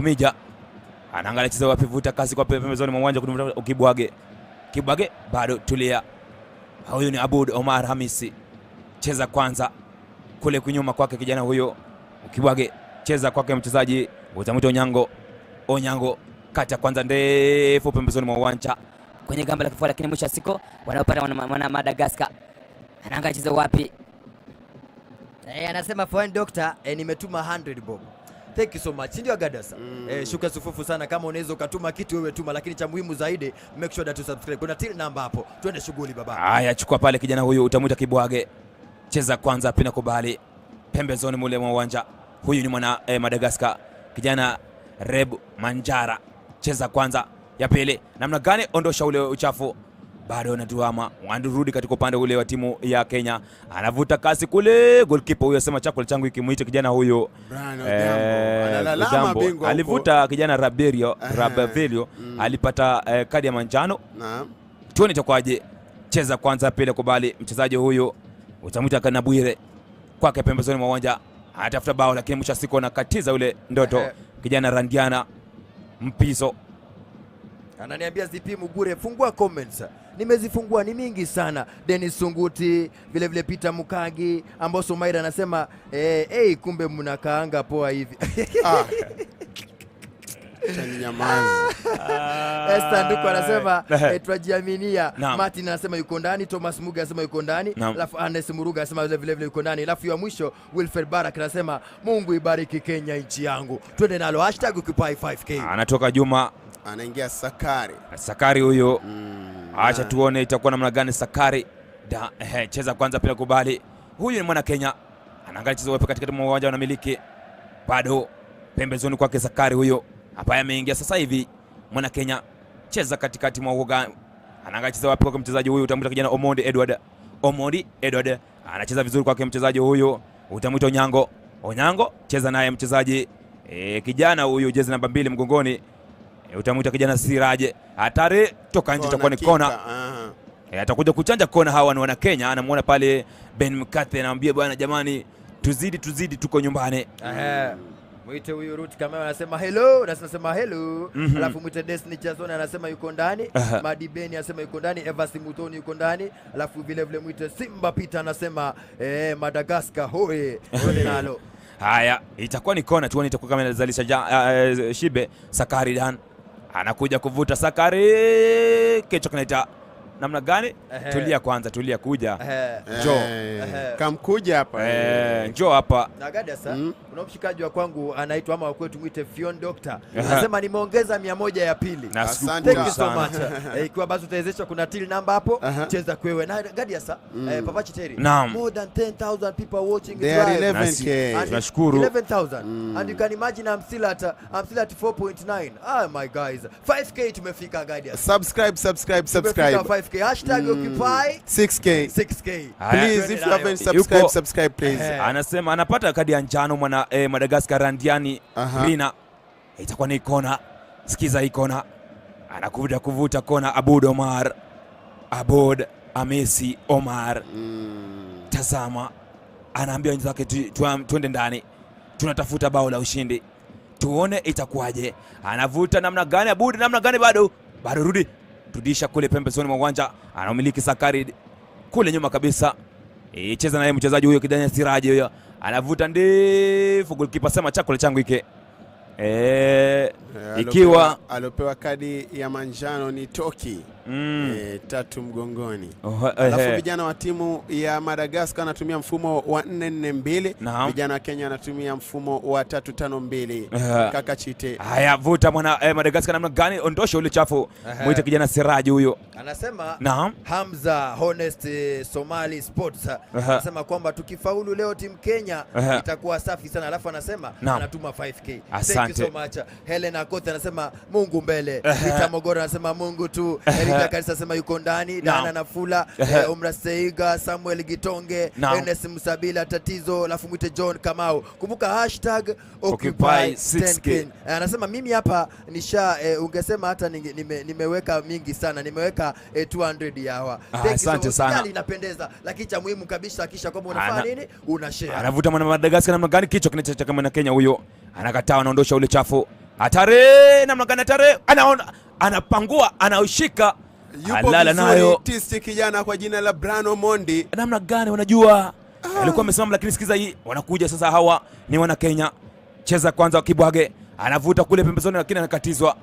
Mija anaangalia cheza wapi, vuta kasi kwa pembezoni mwa uwanja kumtafuta Kibwage. Kibwage bado tulia. Huyu ni Abud Omar Hamisi. Cheza kwanza kule kunyuma kwake kijana huyo. Kibwage cheza kwake mchezaji utamuita Onyango. Onyango kata kwanza ndefu pembezoni mwa uwanja kwenye gamba la kifua, lakini mwisho wa siku wanaopata wana Madagascar. Anaangalia cheza wapi. Anasema fine doctor, nimetuma 100 bob. Thank you so much. Ndio Gadasa. Shuka sufufu sana, kama unaweza ukatuma kitu wewe tuma, lakini cha muhimu zaidi make sure that you subscribe. Kuna till number hapo. Twende shughuli baba. Haya, chukua pale kijana huyu utamuita Kibwage. Cheza kwanza pina kubali pembezoni mule mwa uwanja. Huyu ni mwana Madagascar. Kijana Reb Manjara. Cheza kwanza ya pili. Namna gani ondosha ule uchafu. Bado anatuama. Wanarudi katika upande ule wa timu ya Kenya. Anavuta kasi kule. Goalkeeper huyo asema chakula changu ikimuita kijana huyo. Analalama bingwa. Alivuta kijana Raberio. Alipata kadi ya manjano. Naam. Tuone itakwaje. Cheza kwanza pele kubali mchezaji huyo. Utamuita Kanabwire. Kwake pembezoni mwa uwanja. Anatafuta bao lakini mwisho siku anakatiza ule ndoto. Kijana Randiana Mpizo. Ananiambia zipi Mugure, fungua comments. Nimezifungua ni mingi sana. Dennis Sunguti, vile vile Peter Mukagi, Amboso Maira anasema kumbe mnakaanga poa hivi. Esther Nduko anasema tunajiaminia. Martin anasema yuko ndani, Thomas Muga anasema yuko ndani, alafu Anes Muruga anasema vile vile yuko ndani, alafu ya mwisho Wilfred Barak anasema Mungu ibariki Kenya nchi yangu. Twende nalo #Occupy 5K. Anatoka Juma, anaingia Sakari. Sakari huyo. Acha tuone itakuwa namna gani Sakari. Cheza kwanza pila kubali. Huyu ni mwana Kenya. Anaangalia chezo wapi katika uwanja wanamiliki. Bado pembezoni kwake Sakari huyo. Hapa ameingia sasa hivi mwana Kenya. Cheza katikati mwa uwanja. Anaangalia chezo wapi kwa mchezaji huyu, utamuita kijana Omondi Edward. Omondi Edward anacheza vizuri kwake mchezaji huyu, utamuita Onyango. Onyango cheza naye mchezaji kijana huyu jezi namba 2 mgongoni. Utamuita kijana Siraje. Hatari toka nje itakuwa ni kona. Atakuja kuchanja kona. Hawa ni wana Kenya. Anamuona pale Ben Mkate anamwambia bwana jamani tuzidi tuko nyumbani. Mwite huyu Ruth kama anasema hello, na anasema hello. Alafu mwite Destiny Chazona anasema yuko ndani. Madi Beni anasema yuko ndani. Evans Mutoni yuko ndani. Alafu vile vile mwite Simba Peter anasema Madagascar hoe. Twende nalo. Haya, itakuwa ni kona tuone itakuwa kama inazalisha Shibe. Sakari Dan anakuja kuvuta. Sakari kichwa kinaita namna gani? Tulia kwanza, tulia kuja. Njoo. Kamkuja hapa. Njoo hapa. Na Gadasa, kuna mshikaji wa kwangu anaitwa ama kwetu mwite Fion Doctor. Anasema nimeongeza 100 ya pili. Asante. Thank you so much. Ikiwa basi utawezeshwa kuna till number hapo, cheza kwewe. Na Gadasa, Papa Chiteri. More than 10,000 people watching it live. 11K. Tunashukuru. 11,000. And you can imagine I'm still at 4.9. Ah my guys. 5K tumefika Gadasa. Subscribe. #Occupy 6K. Please if you haven't subscribe please. Anasema anapata kadi ya njano mwana Madagascar Randiani Rina. Itakuwa ni kona. Sikiza hii kona. Anakuja kuvuta kona Abud Amesi Omar. Tazama. Anaambia wenzake tuende ndani. Tunatafuta bao la ushindi. Tuone itakuwaje. Anavuta namna gani Abud, namna gani bado rudisha kule pembezoni mwa uwanja. Anamiliki Sakari kule nyuma kabisa. Cheza naye mchezaji huyo kijana Siraje huyo. Anavuta ndefu, goalkeeper sema chakula changu hiki. Ikiwa alopewa kadi ya manjano ni Toki. 3 mgongoni. Alafu vijana wa timu ya Madagascar anatumia mfumo wa 4-4-2. Vijana wa Kenya anatumia mfumo wa 3-5-2. Kaka Chite. Haya, vuta mwana Madagascar namna gani? Ondosha ule chafu. Muite kijana Siraji huyo. Anasema Hamza Honest Somali Sports. Anasema kwamba tukifaulu leo timu Kenya itakuwa safi sana. Alafu anasema anatuma 5K. Thank you so much. Helena Kote anasema Mungu mbele. Rita Mogoro anasema Mungu tu. Erika Karisa anasema yuko ndani. Dana Nafula, Umra Seiga, Samuel Gitonge, Enes Musabila tatizo, alafu mwite John Kamau. Kumbuka #Occupy 10K. Anasema mimi hapa ungesema hata nimeweka mingi sana. Nimeweka 200 ya hawa. Asante sana. Inapendeza, lakini cha muhimu kabisa hakisha kwamba unafanya nini? Una share. Anavuta mwana Madagascar namna gani? Kichwa kinachotaka mwana Kenya huyo. Anakataa, anaondosha ule chafu. Hatari namna gani hatari? Anaona anapangua, anaushika. Alala nayo. Tisti kijana kwa jina la Brano Mondi. Namna gani wanajua? Alikuwa amesimama lakini sikiza hii. Wanakuja sasa hawa ni wana Kenya. Cheza kwanza Kibwage. Anavuta kule pembezoni lakini anakatizwa.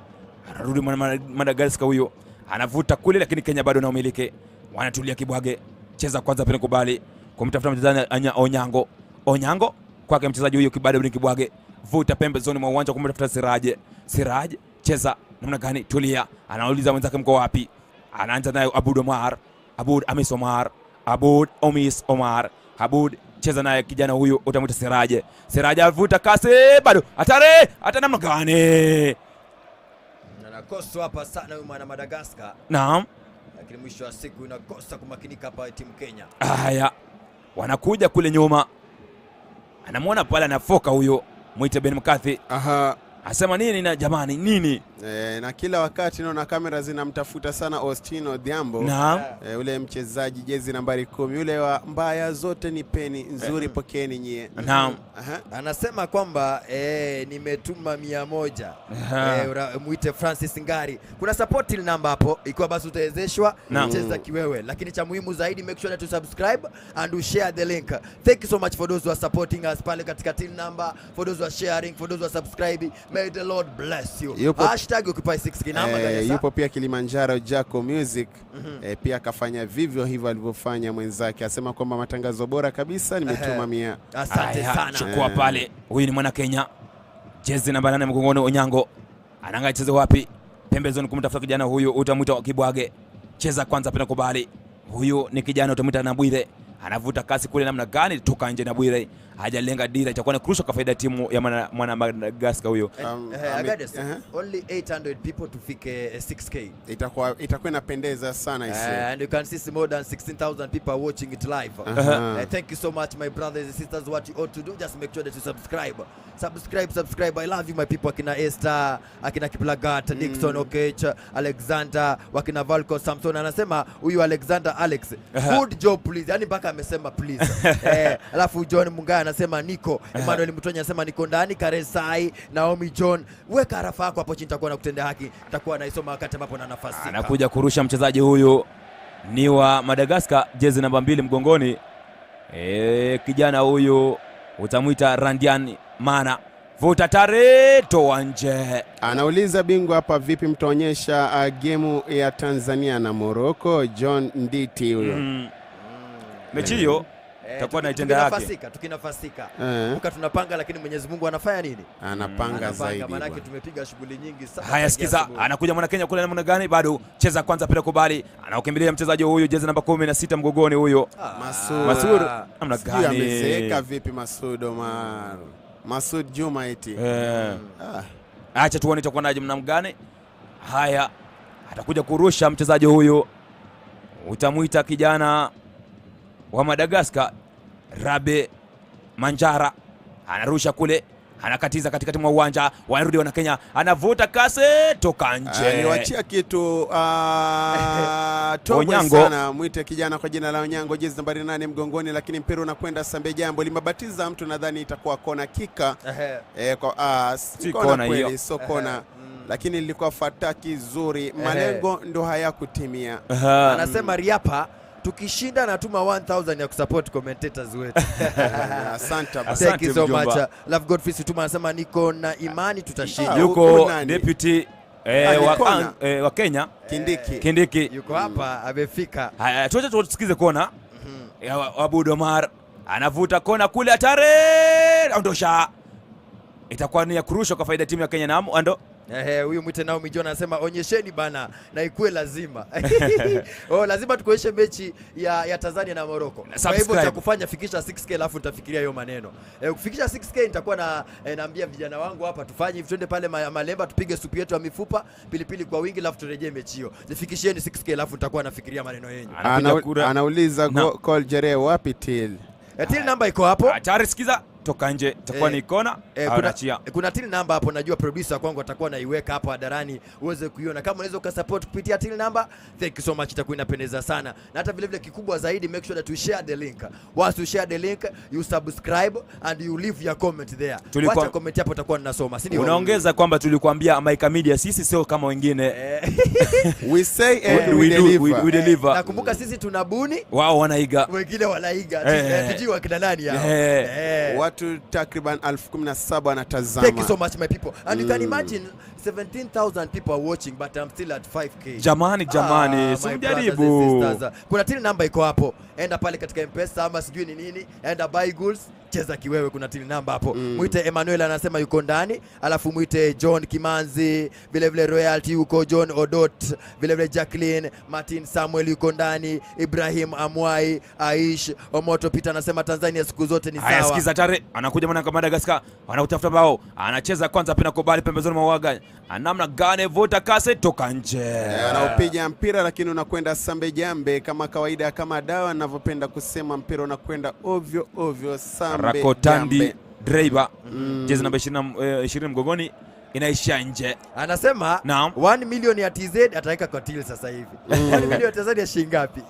Anarudi Madagascar huyo. Anavuta kule lakini Kenya bado na umiliki. Wanatulia Kibwage. Cheza kwanza pale kubali. Kumtafuta mchezaji Onyango. Onyango kwake mchezaji huyo bado ni Kibwage. Vuta pembezoni mwa uwanja kumtafuta Siraje. Siraje cheza namna gani? Tulia. Anauliza mwenzake mko wapi? Anaanza naye Abud Omar. Abud Amis Omar. Abud Omis Omar. Abud cheza naye kijana huyu utamuita Siraje. Siraje avuta kasi bado. Hatari! Hata namna gani? Anakosa hapa sana huyu mwana Madagascar. Naam. Lakini mwisho wa siku inakosa kumakinika hapa timu Kenya. Haya. Wanakuja kule nyuma. Anamwona pale anafoka huyo Mwite Ben Mkathi. Asema nini na jamani nini? Na kila wakati naona kamera zinamtafuta sana Austin Odhiambo. Naam. Ule mchezaji jezi nambari 10 yule wa mbaya zote ni peni nzuri pokeni nyie. Naam. Anasema kwamba nimetuma 100. Mwite Francis Ngari. Kuna support number hapo ikiwa basi utawezeshwa cheza kiwewe. Lakini cha muhimu zaidi make sure to subscribe and share the link. Thank you so much for those who are supporting us pale katika till number, for those who are sharing, for those who are subscribing. May the Lord bless you. Hashtag Occupy 6 namba gani? Yupo pia Kilimanjaro Jaco Music. Pia akafanya vivyo hivyo alivyofanya mwenzake. Asema kwamba matangazo bora kabisa nimetuma 100. Asante sana. Chukua pale. Huyu ni mwana Kenya. Jezi namba 8 mgongoni Onyango. Anaangalia cheze wapi? Pembezoni kumtafuta kijana huyu utamuita Kibwage. Cheza kwanza pena kubali. Huyu ni kijana utamuita Nabwire. Anavuta kasi kule namna gani? Toka nje Nabwire. Hajalenga dira, itakuwa ni crucial kwa faida timu ya mwana Madagascar huyo. Only 800 people to fike 6K. Itakuwa inapendeza sana isi. And you can see more than 16,000 people are watching it live. Thank you so much my brothers and sisters. What you ought to do, just make sure that you subscribe. I love you my people. Akina Esther, akina Kiplagat, Nixon, Okech, Alexander, wakina Valko, Samson. Anasema huyu Alexander Alex, good job please. Yani mpaka amesema please. Alafu John Munga anasema niko. Emmanuel Mutonya anasema niko ndani. Karesai, Naomi John, weka arafa yako hapo chini, nitakuwa nakutendea haki. Nitakuwa naisoma wakati ambapo na nafasi. Anakuja kurusha mchezaji huyu ni wa Madagascar, jezi namba 2 mgongoni. Kijana huyu utamuita Randian Mana. Vuta tare toa nje. Anauliza bingwa hapa, vipi mtaonyesha gemu ya Tanzania na Morocco? John Nditi huyo. Mechi hiyo takuwa na itenda yake. Tukinafasika. Tunapanga lakini Mwenyezi Mungu anafanya nini? Anapanga zaidi. Maana yake tumepiga shughuli nyingi sana. Haya sikiza, anakuja mwana Kenya kule namna gani? Bado cheza kwanza pale kubali. Anaukimbilia mchezaji huyu jezi namba 16 mgongoni huyo. Masud. Namna gani? Amezeeka vipi Masud Omar? Masud Juma eti. Acha tuone itakuwa naje namna gani. Haya, atakuja kurusha mchezaji huyu. Utamuita kijana wa Madagascar Rabe Manjara. Anarusha kule, anakatiza katikati mwa uwanja. Wanarudi wana Kenya, anavuta kasi toka nje. Niwaachia kitu togo sana. Mwite kijana kwa jina la Onyango, jezi nambari 8 mgongoni, lakini mpira unakwenda Sambe Jambo. Limebatiza mtu, nadhani itakuwa kona kika. Si kona hiyo. So kona. Lakini ilikuwa fataki zuri. Malengo ndo hayakutimia. Anasema Riapa, tukishinda natuma 1000 ya kusupport commentators wetu. Asante. Thank you so much. Love God Fist tuma anasema niko na imani tutashinda. Yuko deputy wa Kenya Kindiki. Yuko hapa amefika. Haya tusikize kona. Abud Omar anavuta kona kule, hatari. Ondosha. Itakuwa ni ya kurusha kwa faida timu ya Kenya na ando. Huyu Mwite Naomi John anasema onyesheni bana na ikuwe lazima. Lazima tukoeshe mechi ya Tanzania na Morocco. Kwa hivyo cha kufanya fikisha 6K alafu nitafikiria hiyo maneno. Kufikisha 6K nitakuwa naambia vijana wangu hapa tufanye hivi, twende pale Malemba tupige supu yetu ya mifupa, pilipili kwa wingi, alafu turejee mechi hiyo. Nifikishieni 6K alafu nitakuwa nafikiria maneno yenu. Anauliza call Jere wapi till? Till namba iko hapo. Hatari sikiza. toka nje, itakuwa ni kona. Kuna till number hapo, najua producer kwangu atakuwa naiweka hapo hadarani uweze kuiona. Kama unaweza ukasupport kupitia till number, thank you so much, itakuwa inapendeza sana. Na hata vile vile kikubwa zaidi, make sure that you share the link. Once you share the link, you subscribe and you leave your comment there. Wacha comment hapo, utakuwa ninasoma, si ndio? Unaongeza kwamba tulikuambia Maika Media sisi sio kama wengine. We say we deliver. Nakumbuka sisi tunabuni, wao wanaiga, wengine wanaiga. Tujui kina nani hao. Watu takriban 17,000 wanatazama. Thank you so much my people. And you can imagine 17,000 people are watching, but I'm still at 5K. Jamani, simjaribu. Kuna till number iko hapo. Enda pale katika M-Pesa ama sijui ni nini. Enda buy goods, cheza kiwewe, kuna till number hapo. Muite Emmanuel anasema yuko ndani, alafu muite John Kimanzi, vile vile Royalty yuko, John Odot, vile vile Jacqueline, Martin Samuel yuko ndani, Ibrahim Amwai, Aish Omoto Peter anasema Tanzania siku zote ni sawa. Haya, sikiza tare, anakuja mwana Madagascar, anakutafuta bao, anacheza kwanza pena kubali pembezoni mwa uwanja. Anamna gane vuta kase toka nje. Anaupiga mpira lakini unakwenda sambe jambe kama kawaida, kama dawa ninavyopenda kusema, mpira unakwenda ovyo ovyo sambe Rakotandi jambe. Driver, jezi namba 20 mgongoni, inaisha nje. Anasema 1 million ya TZ ataweka kwa till sasa hivi. 1 million ya TZ ya shilingi ngapi?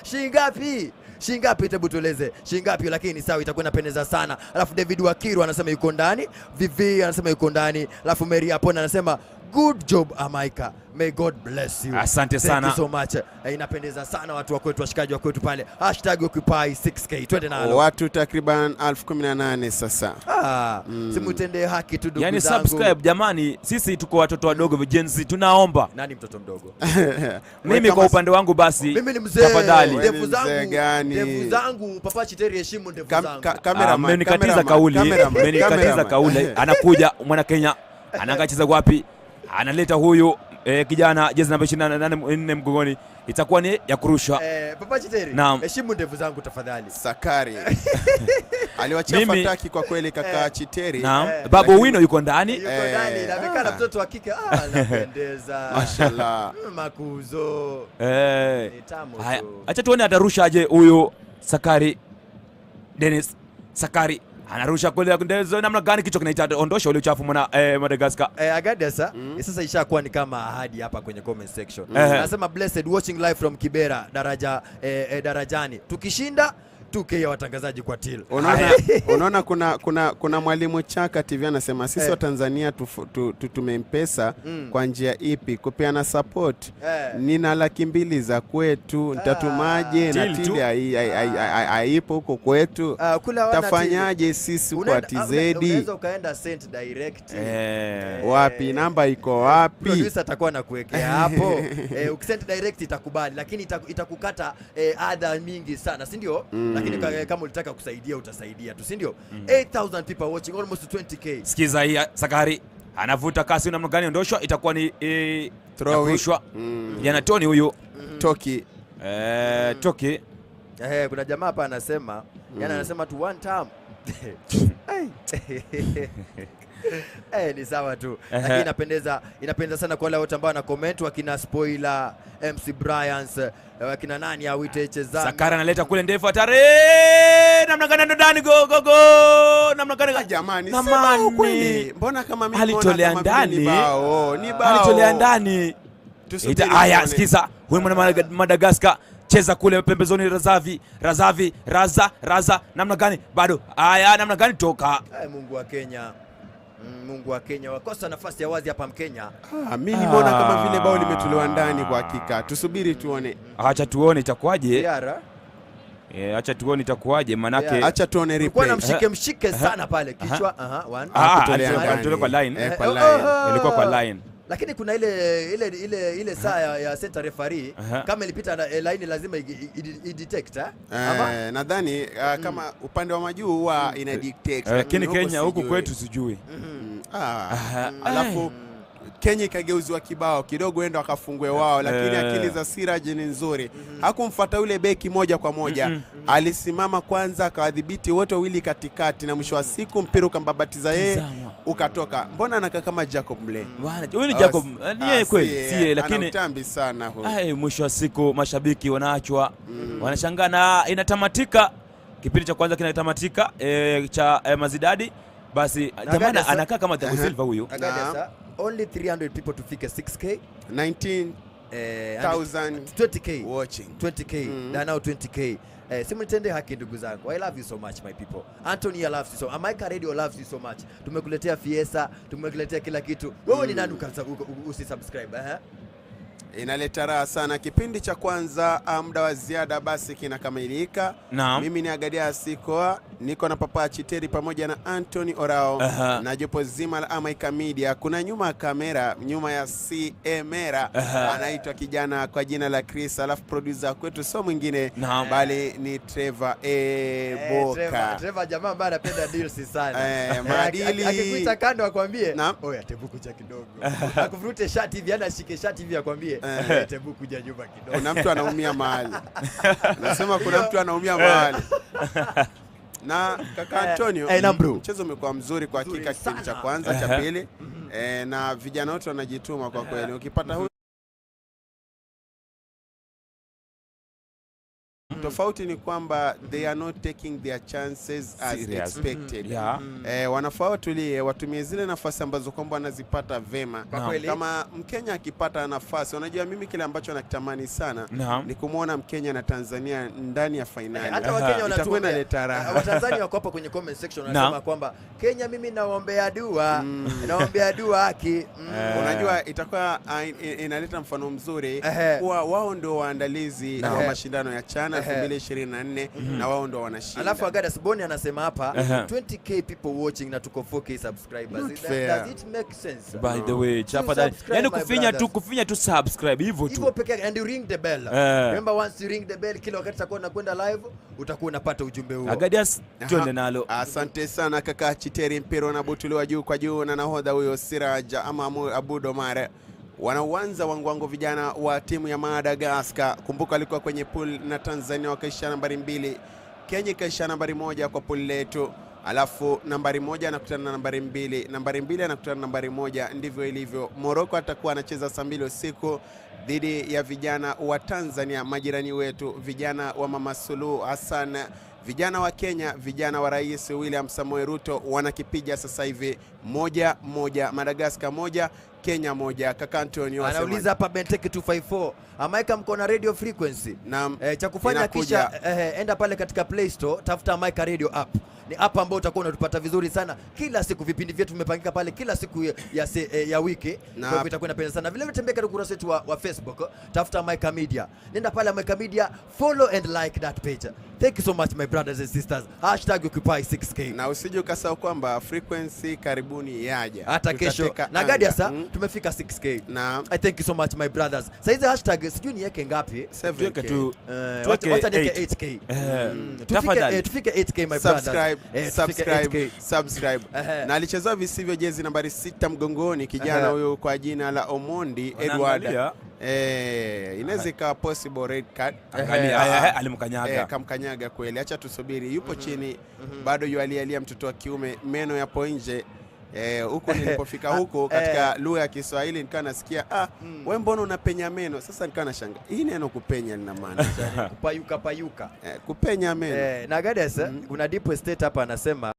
Shilingi ngapi? Shilingi ngapi? Hebu tueleze. Shilingi ngapi? Lakini sawa, itakuwa inapendeza sana. Alafu David Wakiru anasema yuko ndani, Vivi anasema yuko ndani, alafu Mary Apona anasema good job Amaika, may God bless you. Asante sana. Thank you so much. Inapendeza sana watu wa kwetu, washikaji wa kwetu pale. #Occupy6K. Twende nalo. Watu takriban 18,000 sasa. Simutende haki tu ndugu zangu. Yani subscribe jamani, sisi tuko watoto wadogo vijenzi, tunaomba. Nani mtoto mdogo? Mimi kwa upande wangu basi. Mimi ni mzee. Tafadhali. Ndevu zangu Papa Chiteri, heshimu ndevu zangu. Cameraman, amenikatiza kauli. Anakuja mwana Kenya. Anangacheza wapi? Analeta huyu kijana jezi namba 24 mgongoni, itakuwa ni ya kurusha. Papa Chiteri, heshimu ndevu zangu tafadhali. Sakari aliwachia fataki kwa kweli kaka Chiteri. Babu Wino yuko ndani. Yuko ndani, na amekaa na mtoto wa kike. Anapendeza. Mashallah. Makuzo. Ni tamu. Haya, acha tuone atarusha aje huyu Sakari. Dennis Sakari anarusha kule ndezo namna gani, kichwa kinaita ondosha ule uchafu mwana Madagascar. Agadesa sasa ishakuwa ni kama ahadi hapa kwenye comment section. Anasema blessed watching live from Kibera darajani. Tukishinda 2K ya watangazaji kwa till. Unaona kuna mwalimu Chaka TV anasema sisi wa Tanzania tumempesa kwa njia ipi kupeana support. Nina 200,000 za kwetu, nitatumaje na till haipo huko kwetu. Tafanyaje sisi kwa TZ? Unaweza ukaenda sent direct. Wapi namba iko wapi? Producer atakuwa anakuwekea hapo. Ukisend direct itakubali, lakini itakukata adha mingi sana, si ndio? Lakini kama ulitaka kusaidia utasaidia tu, si ndio? 8,000 people watching, almost 20K. Sikiza hii Sakari anavuta kasi namna gani, ondoshwa itakuwa ni throw. Yana Tony huyu Toki. Toki. Kuna jamaa hapa anasema, yani anasema tu one time. Ni sawa tu. Lakini inapendeza sana kwa wale wote ambao wana comment, wakina Spoiler, MC Bryans, wakina nani awite cheza. Sakara analeta kule ndefu hatari. Namna gani ndani go. Namna gani jamani? Sema ukweli. Mbona kama mimi alitolea ndani? Ni bao. Alitolea ndani. Haya, sikiza. Huyu mwana Madagascar cheza kule pembezoni, Raza namna gani? Bado. Haya, namna gani toka. Mungu wa Kenya wakosa nafasi ya wazi hapa Mkenya. Mimi nimeona kama vile bao limetolewa ndani kwa hakika. Tusubiri tuone. Acha tuone itakuwaje. Acha tuone itakuwaje, manake acha tuone replay. Kwa mshike sana pale kichwa. Alitolewa kwa line. Ilikuwa kwa line. Lakini kuna ile saa ya center referee, kama ilipita line lazima i-detect. Nadhani kama upande wa majuu huwa ina detect, lakini Kenya huku kwetu sijui. Alafu Kenya ikageuzwa kibao kidogo, enda wakafungue wao, lakini akili za Siraj ni nzuri. Hakumfuata yule beki moja kwa moja. Alisimama kwanza akawadhibiti wote wawili katikati, na mwisho wa siku mpira ukambabatiza yeye ukatoka. Mbona anakaa kama Jacob Mle? Huyu ni Jacob. Ni yeye kweli? Si, lakini anatambi sana huyu. Mwisho wa siku mashabiki wanaachwa wanashangaa na inatamatika kipindi cha kwanza kinatamatika cha Mazidadi, basi jamani anakaa kama Thiago Silva huyu. Only 300 people to fike 6k 19,000 20k watching 20k na now 20k. Simultende haki ndugu zangu. I love you so much my people. Anthony I love you so. Amaika Radio loves you so much. Tumekuletea Fiesa, tumekuletea kila kitu. Wewe ni nani usisubscribe? Inaleta raha sana. Kipindi cha kwanza muda wa ziada basi kinakamilika. Mimi ni Agadia Sikoa, niko na Papa Chiteri pamoja na Anthony Orao na jopo zima la Amaika Media. Kuna nyuma ya kamera, nyuma ya CMera anaitwa kijana kwa jina la Chris, alafu producer kwetu sio mwingine bali ni Trevor Boka. Trevor jamaa ambaye anapenda deals sana. Maadili akikuita kando akwambie, oya Tebuku cha kidogo. Akuvurute shati hivi, anashike shati hivi akwambie Tebuku kuja nyuma kidogo. Kuna mtu anaumia mahali. Nasema kuna mtu anaumia mahali. Na kaka Antonio, mchezo umekuwa mzuri kwa hakika, kipindi cha kwanza, cha pili, na vijana wote wanajituma kwa kweli. Ukipata huyu tofauti ni kwamba they are not taking their chances as expected. Wanafaa watulie, watumie zile nafasi ambazo kwamba wanazipata vema. Kama Mkenya akipata nafasi, unajua mimi kile ambacho nakitamani sana ni kumuona Mkenya na Tanzania ndani ya finali. Hata Wakenya wanatumia leta raha. Watanzania wako hapa kwenye comment section wanasema kwamba Kenya mimi naombea dua, naombea dua haki. Unajua itakuwa inaleta mfano mzuri kuwa wao ndio waandalizi wa mashindano ya Chana 2024 na wao ndo wanashinda. Alafu Agadas Boni anasema hapa 20k people watching na tuko 4k subscribers. Does it make sense? By the way, yani kufinya tu subscribe hivyo tu. Hivyo pekee, and you ring the bell. Remember once you ring the bell, kila wakati utakuwa unakwenda live utakuwa unapata ujumbe huo. Agadas twende nalo. Asante sana kaka Chiteri, mpira unabutuliwa juu kwa juu na nahodha huyo Siraja ama Abudo Mare. Wanauanza wangwango vijana wa timu ya Madagascar. Kumbuka alikuwa kwenye pool na Tanzania wakaisha nambari 2. Kenya ikaisha nambari 1 kwa pool letu. Alafu nambari 1 anakutana na nambari 2. Nambari 2 anakutana na nambari 1. Ndivyo ilivyo. Morocco atakuwa anacheza saa 2 usiku dhidi ya vijana wa Tanzania, majirani wetu, vijana wa Mama Suluhu Hassan. Vijana wa Kenya, vijana wa Rais William Samoei Ruto wanakipiga sasa hivi 1-1. Madagascar 1, Kenya 1. Kaka Antonio anauliza hapa Benteke 254 Amaika mko na radio frequency. Cha kufanya kisha enda pale katika Play Store, tafuta Amaika Radio app. Ni app ambayo utakuwa unatupata vizuri sana kila siku. Vipindi vyetu vimepangika pale kila siku ya wiki, kwa hivyo itakuwa inapenda sana. Vile vile tembea katika ukurasa wetu wa Facebook, tafuta Amaika Media, nenda pale Amaika Media, follow and like that page. Thank you so much my brothers and sisters. #occupy6k. Na usije ukasahau kwamba frequency karibuni yaja hata kesho na Gadia sasa tumefika 6k. I thank you so much my brothers. Sasa hizi hashtag sijui ni yake ngapi? 7k tu. Wacha niweke 8k. Tufike 8k my brothers. Subscribe. Na alichezwa visivyo jezi nambari 6 mgongoni kijana huyo kwa jina la Omondi Edward. Inaweza ikawa possible red card. Alimkanyaga. Kamkanyaga kweli. Acha tusubiri. Yupo chini bado yualialia mtoto wa kiume, meno yapo nje. Huko nilipofika huko katika lugha ya Kiswahili nikawa nasikia wewe mbona unapenya meno? Sasa nikawa nashanga hii neno kupenya lina maana payuka. Kupenya meno. Na Gadas kuna deep state hapa anasema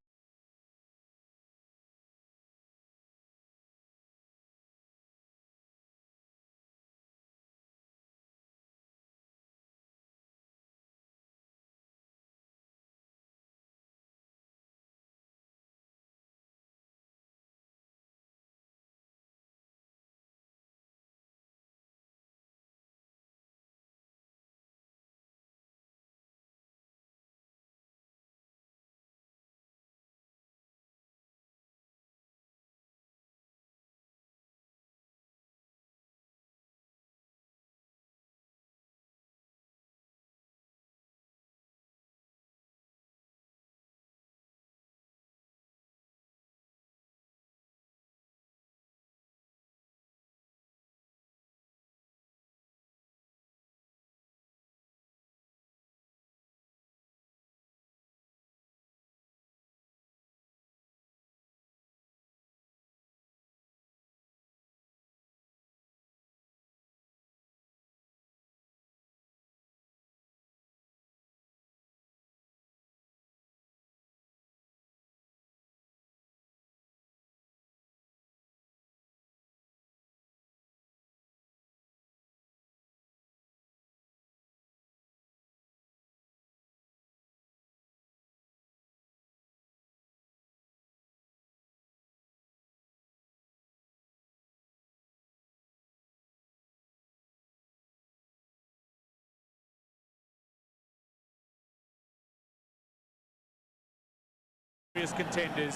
contenders.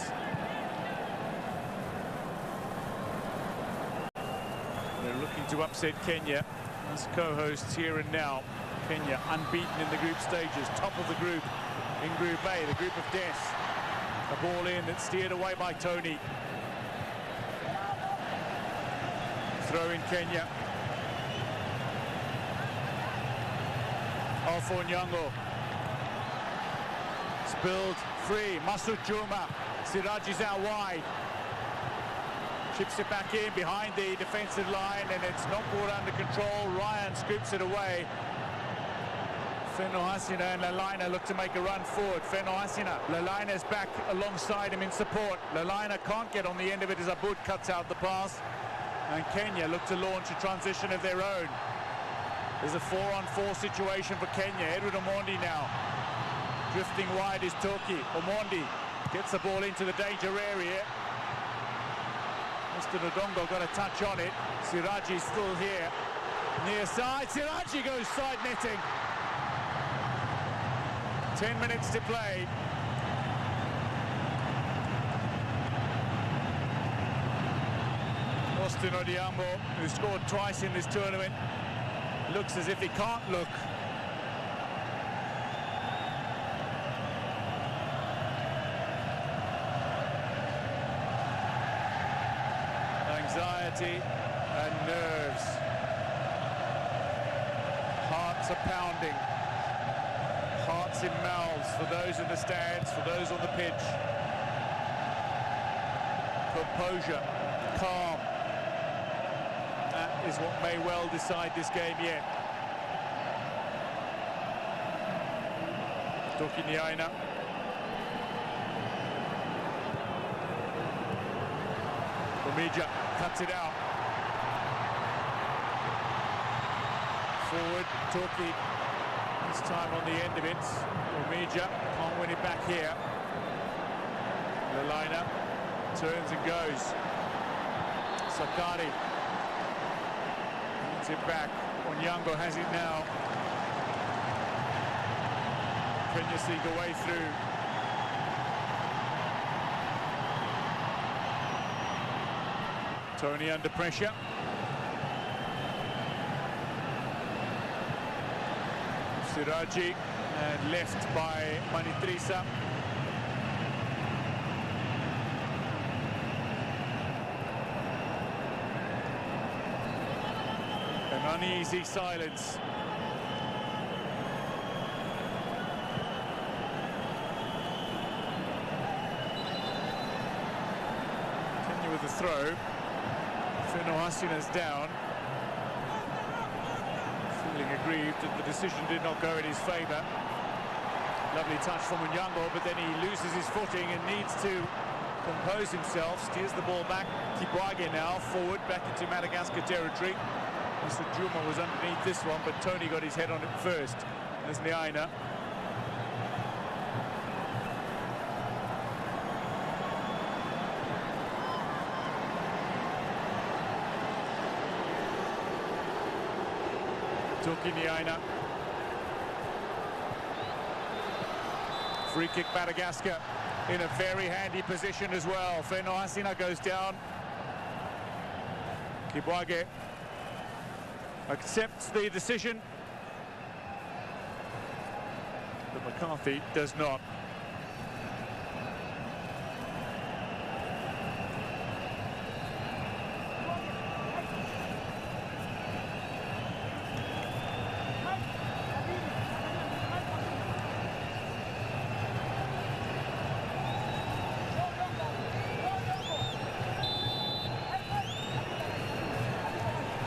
They're looking to upset Kenya as co-hosts here and now. Kenya unbeaten in the group stages, top of the group in Group A, the group of death. A ball in that's steered away by Tony. Throw in Kenya. Alpha Onyango. Spilled free. Masud Juma. Siraji's out wide. Chips it back in behind the defensive line, and it's not brought under control. Ryan scoops it away. Feno Hasina and Lalaina look to make a run forward. Feno Hasina, Lalaina's back alongside him in support. Lalaina can't get on the end of it as Abud cuts out the pass. And Kenya look to launch a transition of their own. There's a 4-on-4 situation for Kenya. Edward Omondi now. Drifting wide is Toki. Omondi gets the ball into the danger area. Mr. Ndongo got a touch on it. Siraji's still here. Near side. Siraji goes side netting. 10 minutes to play. Austin Odiambo, who scored twice in this tournament, looks as if he can't look. Anxiety and nerves. Hearts are pounding. Hearts in mouths for those in the stands, for those on the pitch. Composure, calm. That is what may well decide this game yet. Toki Niaina. Omija cuts it out. Forward, Toki. This time on the end of it. Omija can't win it back here. Lalaina turns and goes. Sakari needs it back. Onyango has it now. Kenya seek a way through. Tony under pressure. Siraji and left by Manitrisa. An uneasy silence. Continue with the throw. Feno Hasina's down. Feeling aggrieved that the decision did not go in his favour. Lovely touch from Onyango, but then he loses his footing and needs to compose himself. Steers the ball back. Kibwage now forward back into Madagascar territory. Mr. Juma was underneath this one, but Tony got his head on it first. There's Niaina. Toki Niaina. Free kick Madagascar in a very handy position as well. Feno Hasina goes down. Kibwage accepts the decision, but McCarthy does not.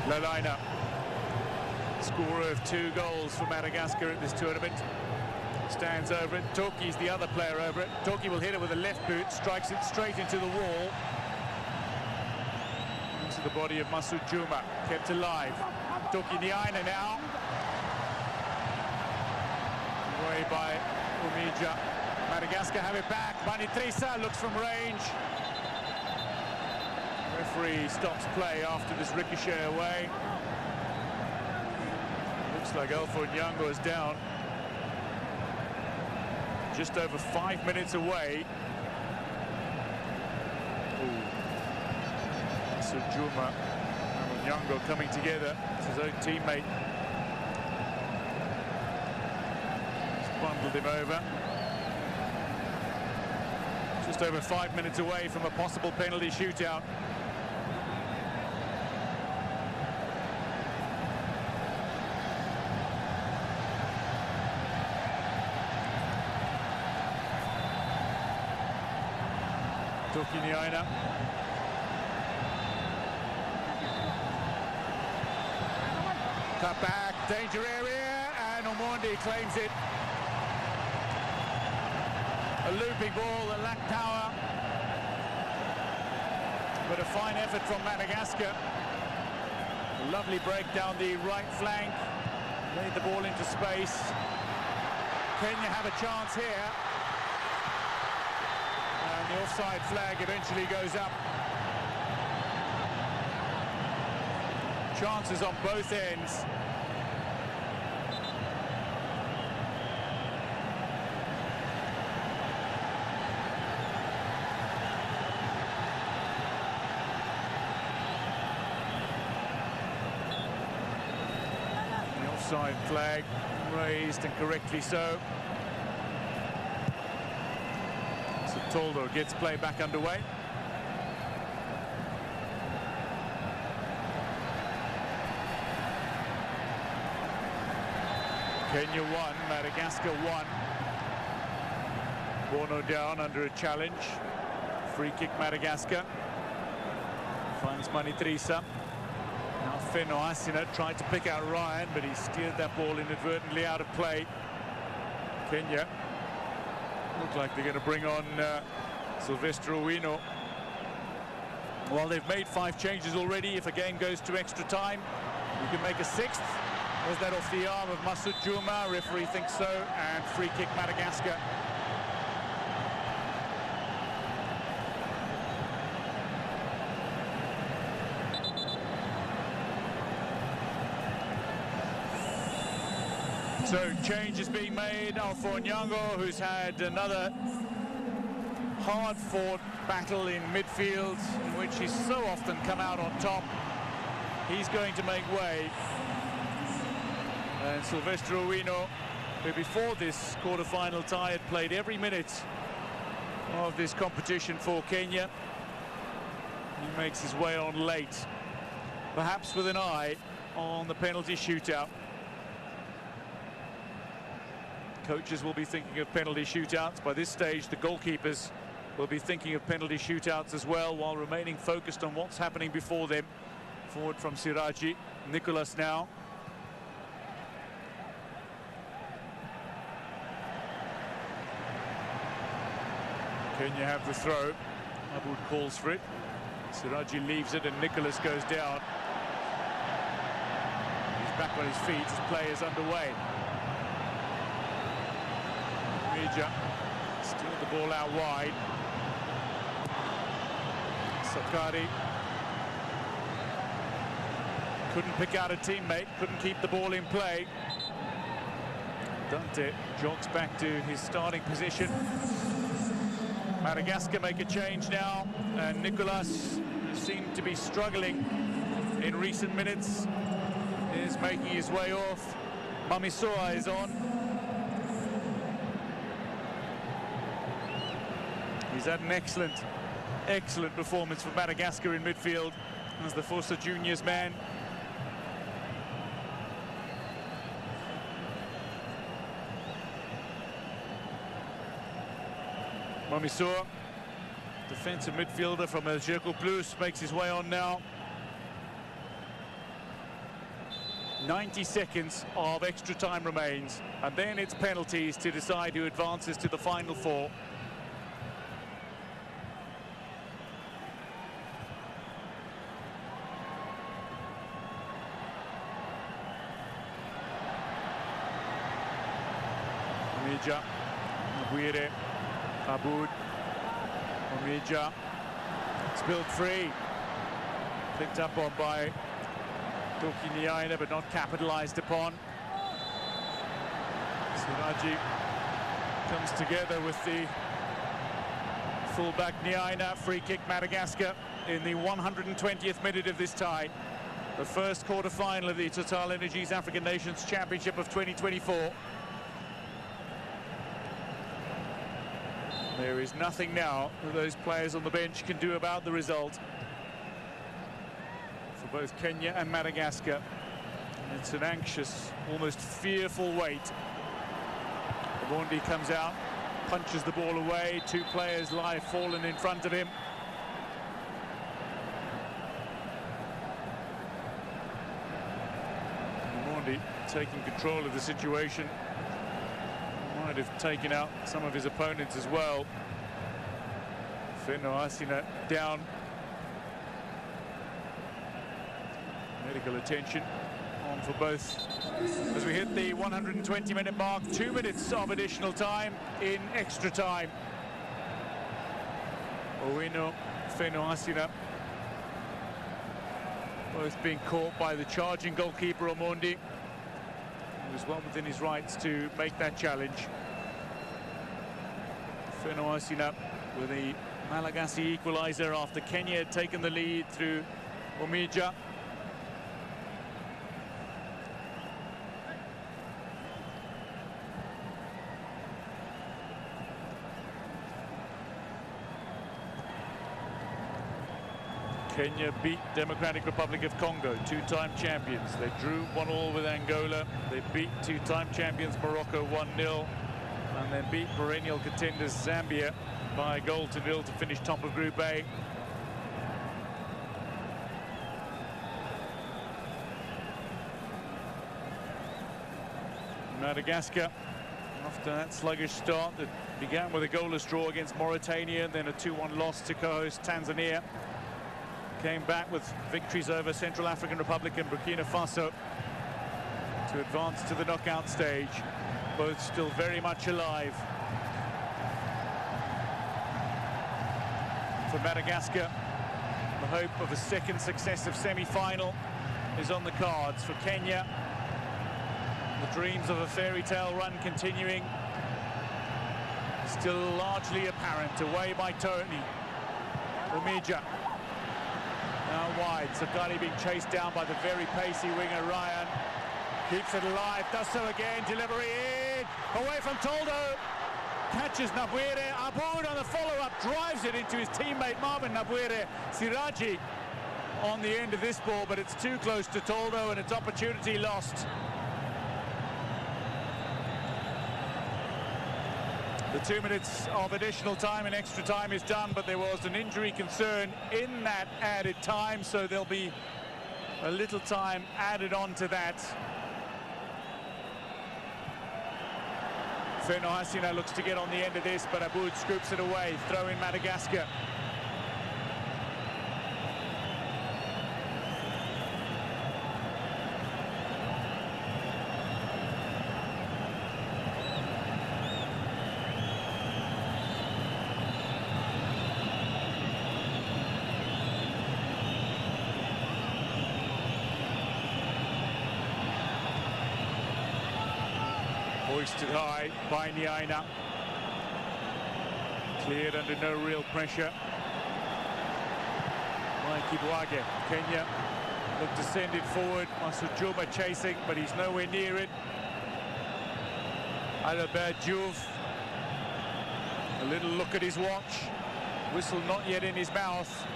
Lalaina, scorer of 2 goals for Madagascar at this tournament, stands over it. Toki's the other player over it. Toki will hit it with a left boot, strikes it straight into the wall. Into the body of Masud Juma, kept alive. Toki Niaina now. Away by Omija. Madagascar have it back. Manitrisa looks from range. Referee stops play after this ricochet away. Looks like Alpha Onyango is down. Just over 5 minutes away Masud Juma and Onyango coming together. It's his own teammate. He's bundled him over. Just over 5 minutes away from a possible penalty shootout. Dokiniaina. Cut back, danger area, and Omondi claims it. A looping ball that lacked power, but a fine effort from Madagascar. A lovely break down the right flank, laid the ball into space. Kenya have a chance here. And the offside flag eventually goes up. Chances on both ends. The offside flag raised, and correctly so. Toldo gets play back underway. Kenya 1, Madagascar 1. Bono down under a challenge. Free kick Madagascar. Finds Manitrisa. Now Feno Asina tried to pick out Ryan, but he steered that ball inadvertently out of play. Kenya look like they're going to bring on Silvestre Owino. Well, they've made 5 changes already. If a game goes to extra time, you can make a 6th. Was that off the arm of Masud Juma? Referee thinks so, and free kick Madagascar. So change is being made. Alpha Onyango, who's had another hard-fought battle in midfield, in which he's so often come out on top. He's going to make way. And Silvestre Owino, who before this quarter-final tie had played every minute of this competition for Kenya. He makes his way on late, perhaps with an eye on the penalty shootout. Coaches will be thinking of penalty shootouts. By this stage, the goalkeepers will be thinking of penalty shootouts as well, while remaining focused on what's happening before them. Forward from Siraji. Nicholas now. Kenya have the throw. Aboud calls for it. Siraji leaves it, and Nicholas goes down. He's back on his feet as play is underway. Mija steal the ball out wide. Sakari couldn't pick out a teammate, couldn't keep the ball in play. Dante jogs back to his starting position. Madagascar make a change now, and Nicolas, who seemed to be struggling in recent minutes, is making his way off. Mamisoa is on. He's had an excellent performance for Madagascar in midfield as the Fossa Juniors man. Mamisoa, defensive midfielder from Elgerco Plus, makes his way on now. 90 seconds of extra time remains, and then it's penalties to decide who advances to the final 4. Mija, Aguirre, Aboud, Omija, spilled free, picked up on by Dokiniaina, but not capitalized upon. Siraji comes together with the fullback Niaina. Free kick Madagascar. in the 120th minute of this tie. The first quarter-final of the Total Energies African Nations Championship of 2024. There is nothing now that those players on the bench can do about the result for both Kenya and Madagascar. And it's an anxious, almost fearful wait. Omondi comes out, punches the ball away. Two players lie fallen in front of him. Omondi taking control of the situation. Might have taken out some of his opponents as well. Asina down. Medical attention on for both as we hit the 120-minute mark. 2 minutes of additional time in extra time. Owino, Asina, both being caught by the charging goalkeeper Omondi. He was well within his rights to make that challenge. Asina with the Malagasy equaliser after Kenya had taken the lead through Omija. Kenya beat Democratic Republic of Congo, two-time champions. They drew 1-1 with Angola. They beat two-time champions Morocco 1-0. And then beat perennial contenders Zambia by 1-0 to finish top of Group A. Madagascar, after that sluggish start that began with a goalless draw against Mauritania, then a 2-1 loss to co-host Tanzania, came back with victories over Central African Republic and Burkina Faso to advance to the knockout stage. Both still very much alive. For Madagascar, the hope of a second successive semi-final is on the cards. For Kenya, the dreams of a fairy tale run continuing, still largely apparent. Away by Tony. Omija. Now wide. Sakali being chased down by the very pacey winger Ryan. Keeps it alive, does so again, delivery in, away from Toldo, catches Nabwire, Aboud on the follow-up, drives it into his teammate Marvin Nabwire. Siraji on the end of this ball, but it's too close to Toldo and it's opportunity lost. The 2 minutes of additional time and extra time is done, but there was an injury concern in that added time, so there'll be a little time added on to that. Asina looks to get on the end of this, but Aboud scoops it away. Throw in Madagascar. Hoisted high by Nyaina. Cleared under no real pressure by Kibwage. Kenya look to send it forward. Masujuma chasing, but he's nowhere near it. Albert Diouf. A little look at his watch. Whistle not yet in his mouth.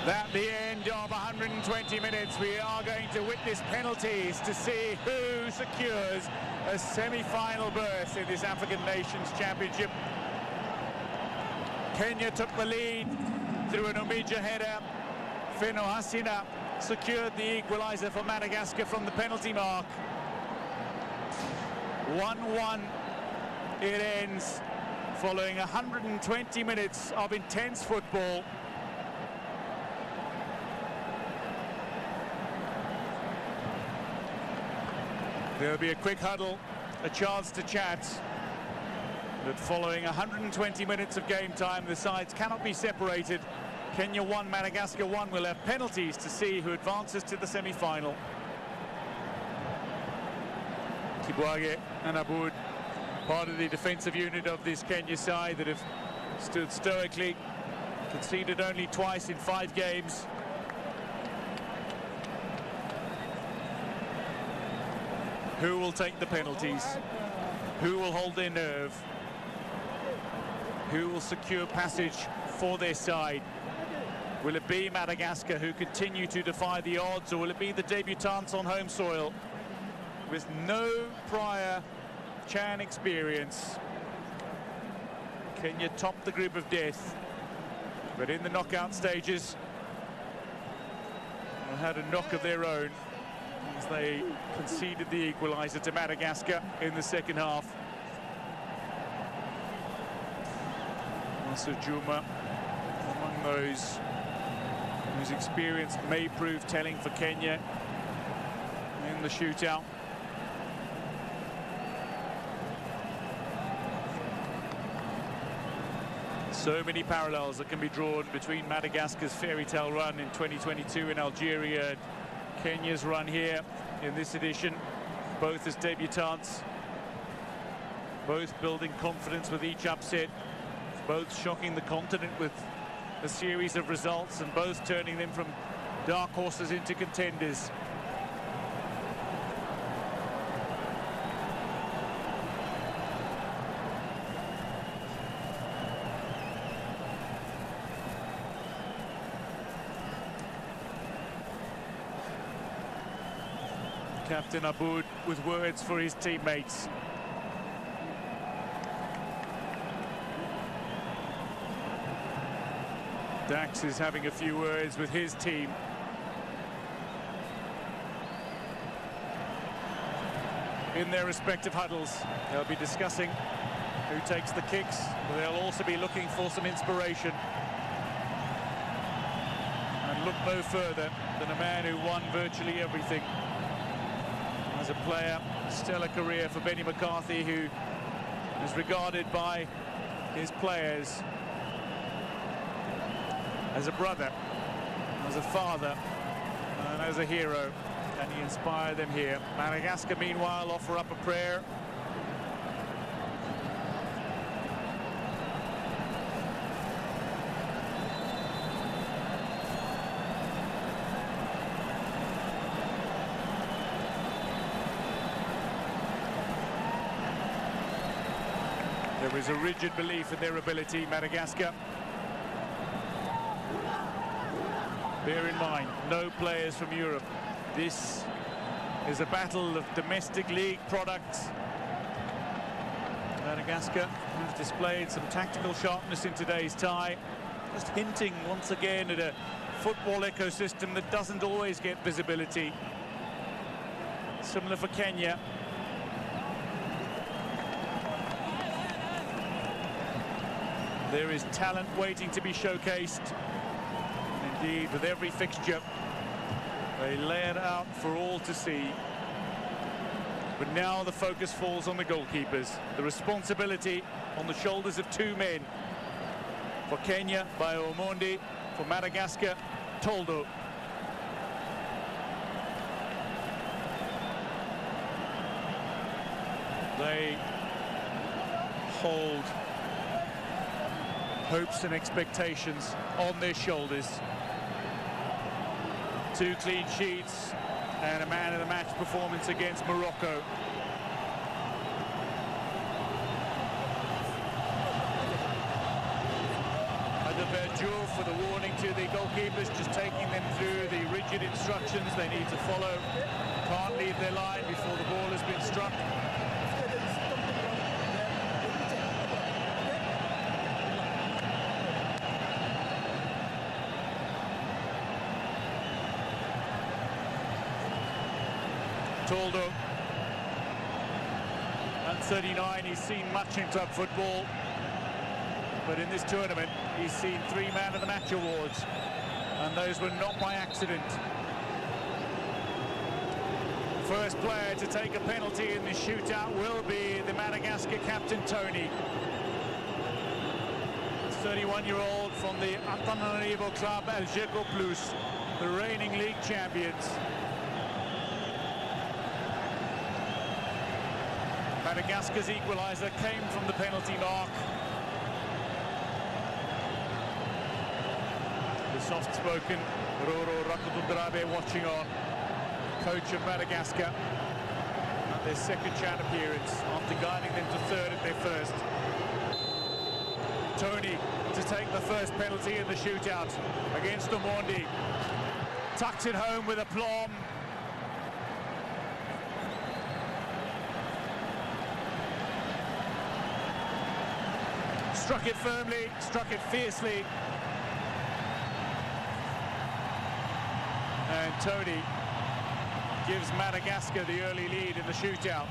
That the end of 120 minutes. We are going to witness penalties to see who secures a semi-final berth in this African Nations Championship. Kenya took the lead through an Omija header. Asina secured the equaliser for Madagascar from the penalty mark. 1-1 it ends following 120 minutes of intense football. There'll be a quick huddle, a chance to chat. But following 120 minutes of game time, the sides cannot be separated. Kenya 1, Madagascar 1. We'll have penalties to see who advances to the semi-final. Kibwage and Aboud part of the defensive unit of this Kenya side that have stood stoically, conceded only twice in 5 games. Who will take the penalties? Who will hold their nerve? Who will secure passage for their side? Will it be Madagascar, who continue to defy the odds, or will it be the debutants on home soil with no prior CHAN experience? Kenya topped the group of death, but in the knockout stages they had a knock of their own as they conceded the equaliser to Madagascar in the second half. Juma, among those whose experience may prove telling for Kenya in the shootout. So many parallels that can be drawn between Madagascar's fairy tale run in 2022 in Algeria and Kenya's run here in this edition, both as debutants, both building confidence with each upset, both shocking the continent with a series of results, and both turning them from dark horses into contenders. Captain Aboud with words for his teammates. Dax is having a few words with his team. In their respective huddles, they'll be discussing who takes the kicks, but they'll also be looking for some inspiration. And look no further than a man who won virtually everything. As a player, stellar career for Benny McCarthy, who is regarded by his players as a brother, as a father, and as a hero, and he inspired them here. Madagascar, meanwhile, offer up a prayer. There is a rigid belief in their ability, Madagascar. Bear in mind, no players from Europe. This is a battle of domestic league products. Madagascar has displayed some tactical sharpness in today's tie, just hinting once again at a football ecosystem that doesn't always get visibility. Similar for Kenya. There is talent waiting to be showcased. Indeed, with every fixture, they lay it out for all to see. But now the focus falls on the goalkeepers. The responsibility on the shoulders of 2 men. For Kenya, by Omondi. For Madagascar, Toldo. They hold hopes and expectations on their shoulders. 2 clean sheets and a man of the match performance against Morocco. Adverture for the warning to the goalkeepers, just taking them through the rigid instructions they need to follow. Can't leave their line before the ball has been struck. Toldo, at 39, he's seen much in club football, but in this tournament he's seen 3 Man of the Match awards, and those were not by accident. First player to take a penalty in this shootout will be the Madagascar captain, Tony. 31-year-old from the Antananarivo club, Algeco Plus, the reigning league champions. Madagascar's equaliser came from the penalty mark. The soft-spoken Roro Rakutundrabe watching on, coach of Madagascar, at their second chat appearance after guiding them to third at their first. Tony to take the first penalty in the shootout against Omondi. Tucks it home with aplomb. Struck it firmly, struck it fiercely. And Tony gives Madagascar the early lead in the shootout.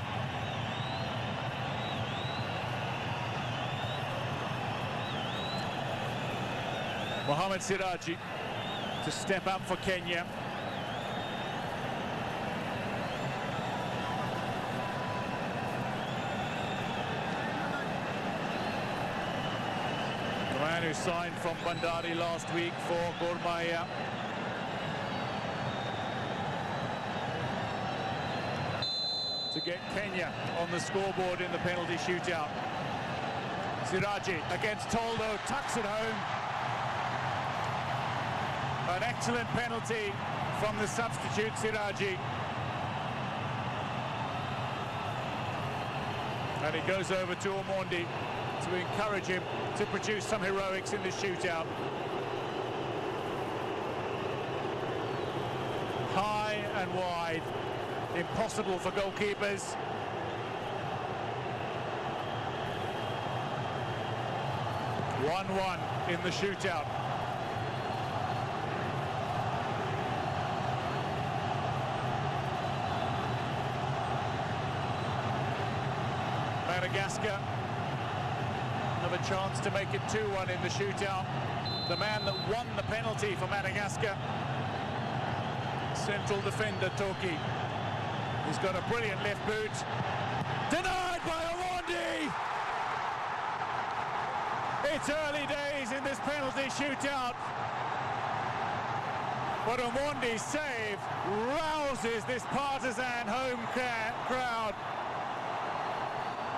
Mohamed Siraji to step up for Kenya. The man who signed from Bandari last week for Gor Mahia. To get Kenya on the scoreboard in the penalty shootout. Siraji against Toldo, tucks it home. An excellent penalty from the substitute Siraji. And it goes over to Omondi to encourage him to produce some heroics in the shootout. High and wide, impossible for goalkeepers. (1-1) in the shootout. Madagascar have a chance to make it 2-1 in the shootout. The man that won the penalty for Madagascar, central defender Toki. He's got a brilliant left boot. Denied by Omondi! It's early days in this penalty shootout. But Omondi's save rouses this partisan home crowd.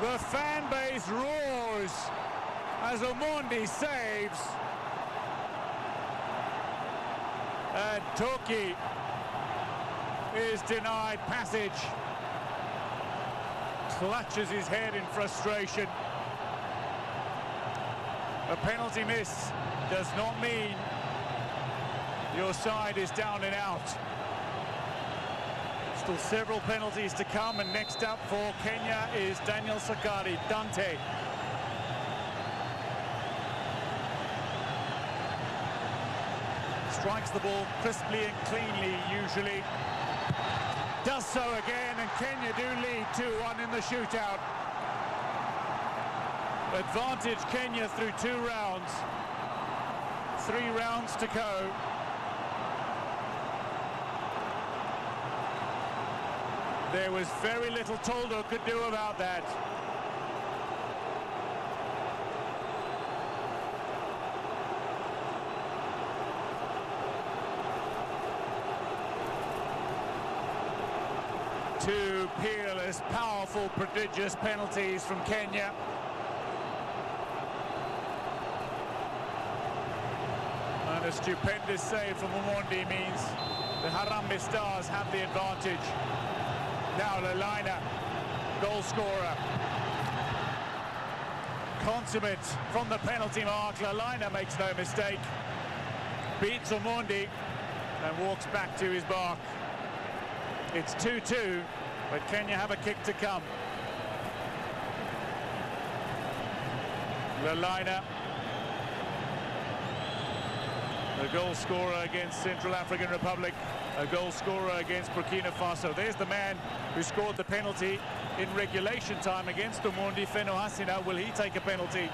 The fan base roars as Omondi saves. And Toki is denied passage. Clutches his head in frustration. A penalty miss does not mean your side is down and out. Still several penalties to come, and next up for Kenya is Daniel Sakari, Dante. Strikes the ball crisply and cleanly, usually. Does so again, and Kenya do lead 2-1 in the shootout. Advantage Kenya through 2 rounds. 3 rounds to go. There was very little Toldo could do about that. Two peerless, powerful, prodigious penalties from Kenya. And a stupendous save from Omondi means the Harambee Stars have the advantage. Now Lelaina, goal scorer. Consummate from the penalty mark. Lelaina makes no mistake. Beats Omondi and walks back to his mark. It's 2-2, but Kenya have a kick to come. Lelaina, the goal scorer against Central African Republic, a goal scorer against Burkina Faso. There's the man who scored the penalty in regulation time against Omondi, Feno Hasina. Will he take a penalty?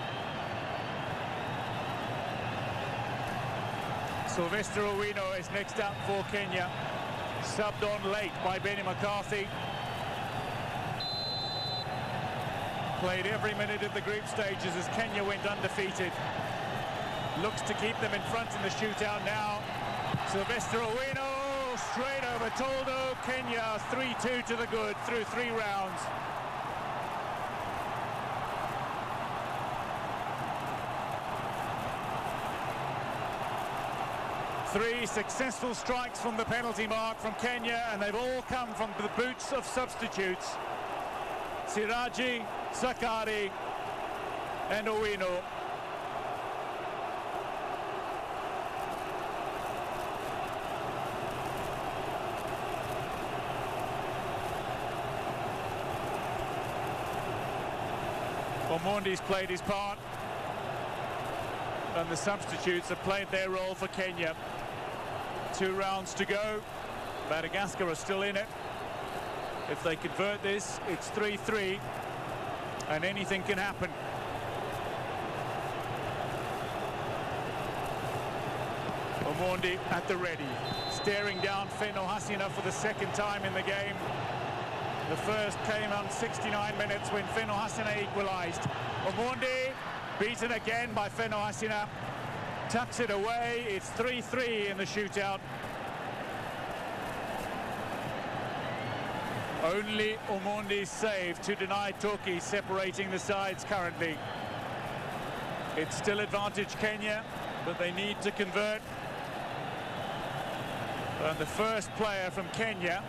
Sylvester Owino is next up for Kenya. Subbed on late by Benny McCarthy. Played every minute of the group stages as Kenya went undefeated. Looks to keep them in front in the shootout now. Sylvester Owino, straight over Toldo. Kenya 3-2 to the good through 3 rounds. 3 successful strikes from the penalty mark from Kenya, and they've all come from the boots of substitutes. Siraji, Sakari and Owino. Omondi's played his part, and the substitutes have played their role for Kenya. 2 rounds to go. Madagascar are still in it. If they convert this, it's 3-3, and anything can happen. Omondi at the ready, staring down Feno Hasina for the second time in the game. The first came on 69 minutes when Feno Hasina equalised. Omondi beaten again by Feno Hasina, tucks it away. It's 3-3 in the shootout. Only Omondi's save to deny Toki, separating the sides currently. It's still advantage Kenya, but they need to convert. And the first player from Kenya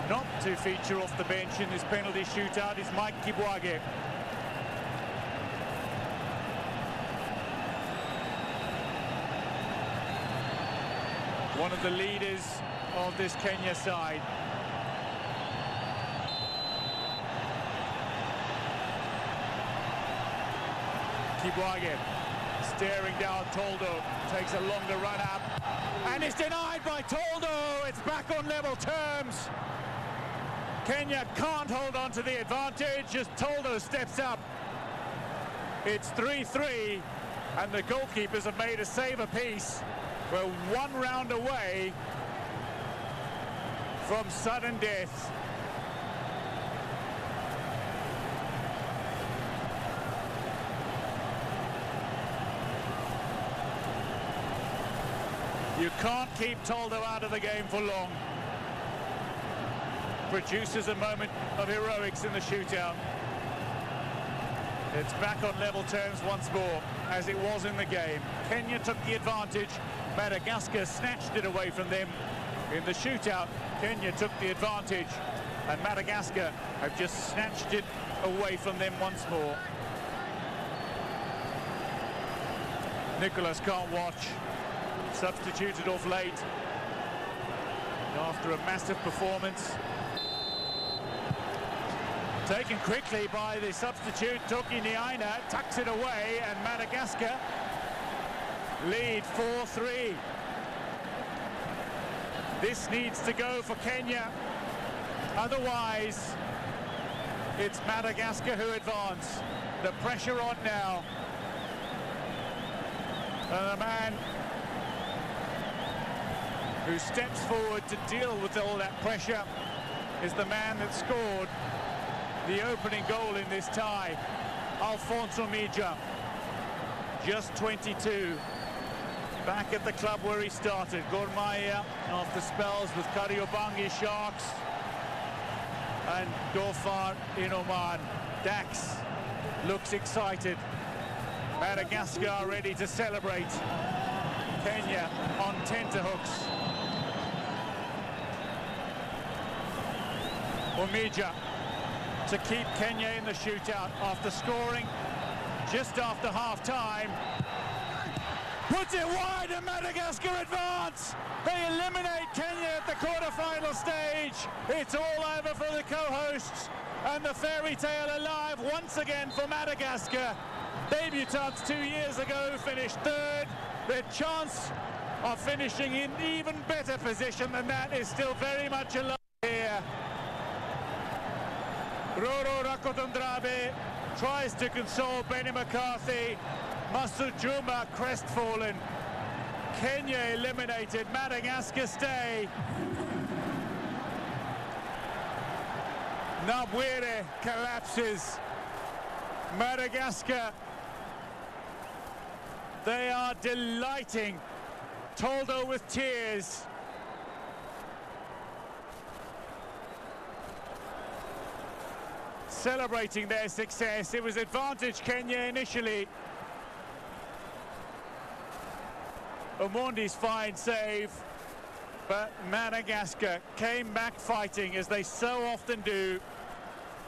not to feature off the bench in this penalty shootout is Mike Kibwage. One of the leaders of this Kenya side. Kibwage staring down Toldo, takes a longer run up, and it's denied by Toldo. It's back on level terms. Kenya can't hold on to the advantage as Toldo steps up. It's 3-3, and the goalkeepers have made a save apiece. We're 1 round away from sudden death. You can't keep Toldo out of the game for long. Produces a moment of heroics in the shootout. It's back on level terms once more, as it was in the game. Kenya took the advantage. Madagascar snatched it away from them. In the shootout, Kenya took the advantage, and Madagascar have just snatched it away from them once more. Nicholas can't watch. Substituted off late after a massive performance. Taken quickly by the substitute, Toki Niaina, tucks it away, and Madagascar lead 4-3. This needs to go for Kenya. Otherwise, it's Madagascar who advance. The pressure on now. And the man who steps forward to deal with all that pressure is the man that scored the opening goal in this tie, Alfonso Mija, just 22, back at the club where he started. Gor Mahia after spells with Kariobangi Sharks and Gofar in Oman. Dax looks excited. Madagascar ready to celebrate. Kenya on tenterhooks. Omija to keep Kenya in the shootout after scoring just after half-time. Puts it wide and Madagascar advance. They eliminate Kenya at the quarter-final stage. It's all over for the co-hosts, and the fairy tale alive once again for Madagascar. Debutants 2 years ago finished third. Their chance of finishing in even better position than that is still very much alive here. Roro Rakotondrabe tries to console Benny McCarthy. Masud Juma crestfallen. Kenya eliminated. Madagascar stay. Nabwire collapses. Madagascar, they are delighting. Toldo with tears. Celebrating their success. It was advantage Kenya initially. Omondi's fine save, but Madagascar came back fighting, as they so often do.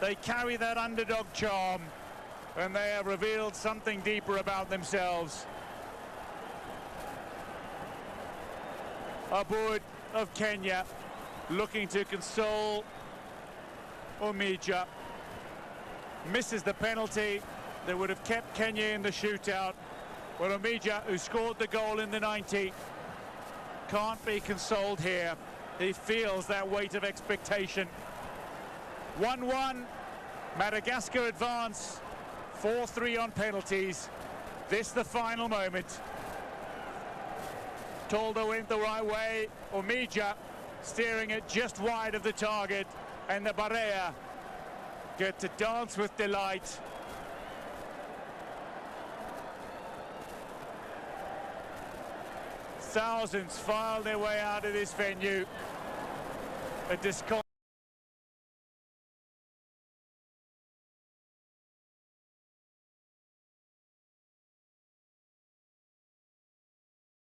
They carry that underdog charm, and they have revealed something deeper about themselves. Aboud of Kenya looking to console Omija. Misses the penalty that would have kept Kenya in the shootout. Well, Omija, who scored the goal in the 90, can't be consoled here. He feels that weight of expectation. 1-1, Madagascar advance, 4-3 on penalties. This the final moment. Toldo went the right way. Omija steering it just wide of the target, and the Barea get to dance with delight. Thousands filed their way out of this venue. A discon